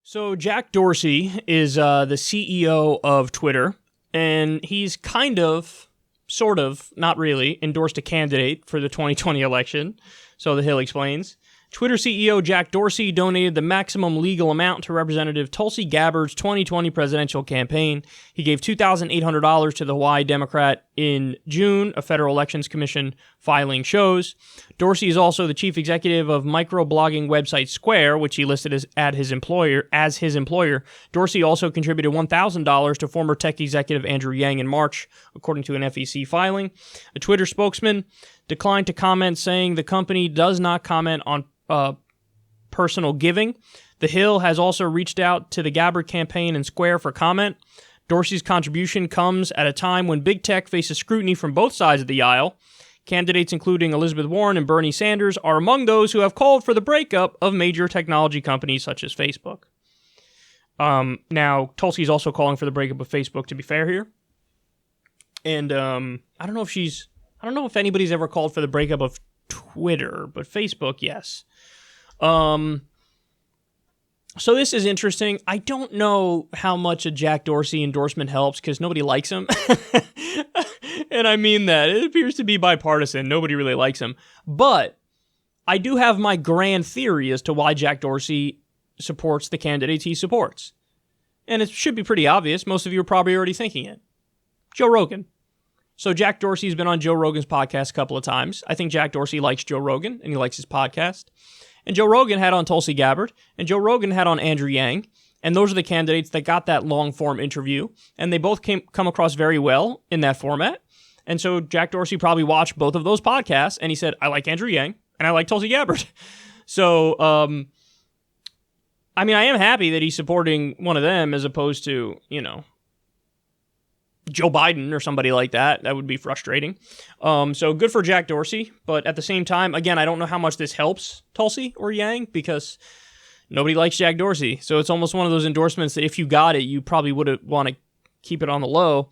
So Jack Dorsey is the CEO of Twitter, and he's kind of, sort of, not really, endorsed a candidate for the 2020 election, so The Hill explains. Twitter CEO Jack Dorsey donated the maximum legal amount to Representative Tulsi Gabbard's 2020 presidential campaign. He gave $2,800 to the Hawaii Democrat in June, a Federal Elections Commission filing shows. Dorsey is also the chief executive of microblogging website Square, which he listed as his employer. Dorsey also contributed $1,000 to former tech executive Andrew Yang in March, according to an FEC filing. A Twitter spokesman declined to comment, saying the company does not comment on personal giving. The Hill has also reached out to the Gabbard campaign and Square for comment. Dorsey's contribution comes at a time when big tech faces scrutiny from both sides of the aisle. Candidates including Elizabeth Warren and Bernie Sanders are among those who have called for the breakup of major technology companies such as Facebook. Now, Tulsi is also calling for the breakup of Facebook, to be fair here. And I don't know if anybody's ever called for the breakup of Twitter, but Facebook, yes. So this is interesting. I don't know how much a Jack Dorsey endorsement helps because nobody likes him. And I mean that. It appears to be bipartisan. Nobody really likes him. But I do have my grand theory as to why Jack Dorsey supports the candidates he supports. And it should be pretty obvious. Most of you are probably already thinking it. Joe Rogan. So Jack Dorsey's been on Joe Rogan's podcast a couple of times. I think Jack Dorsey likes Joe Rogan, and he likes his podcast. And Joe Rogan had on Tulsi Gabbard, and Joe Rogan had on Andrew Yang, and those are the candidates that got that long-form interview, and they both come across very well in that format. And so Jack Dorsey probably watched both of those podcasts, and he said, I like Andrew Yang, and I like Tulsi Gabbard. So, I mean, I am happy that he's supporting one of them as opposed to, Joe Biden or somebody like that. That would be frustrating. So good for Jack Dorsey. But at the same time, again, I don't know how much this helps Tulsi or Yang because nobody likes Jack Dorsey. So it's almost one of those endorsements that if you got it, you probably would want to keep it on the low.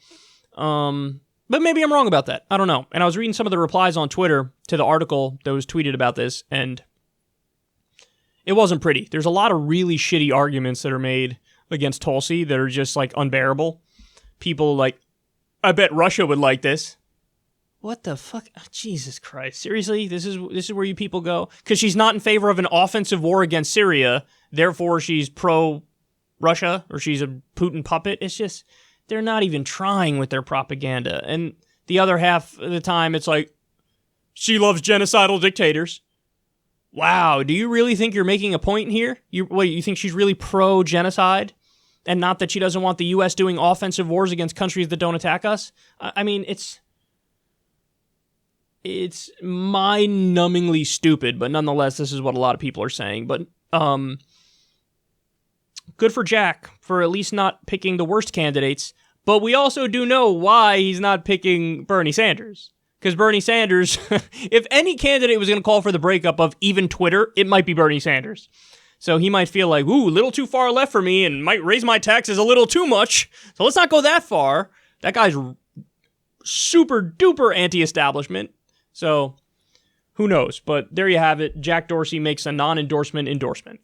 But maybe I'm wrong about that. I don't know. And I was reading some of the replies on Twitter to the article that was tweeted about this, and it wasn't pretty. There's a lot of really shitty arguments that are made against Tulsi that are just like unbearable. People like, I bet Russia would like this. What the fuck? Oh, Jesus Christ. Seriously? This is where you people go? Because she's not in favor of an offensive war against Syria, therefore she's pro-Russia, or she's a Putin puppet. It's just, they're not even trying with their propaganda. And the other half of the time, it's like, she loves genocidal dictators. Wow, do you really think you're making a point here? You think she's really pro-genocide? And not that she doesn't want the U.S. doing offensive wars against countries that don't attack us? I mean, it's mind-numbingly stupid, but nonetheless, this is what a lot of people are saying. But good for Jack for at least not picking the worst candidates. But we also do know why he's not picking Bernie Sanders. Because Bernie Sanders, if any candidate was going to call for the breakup of even Twitter, it might be Bernie Sanders. So he might feel like, ooh, a little too far left for me and might raise my taxes a little too much. So let's not go that far. That guy's super duper anti-establishment. So who knows? But there you have it. Jack Dorsey makes a non-endorsement endorsement.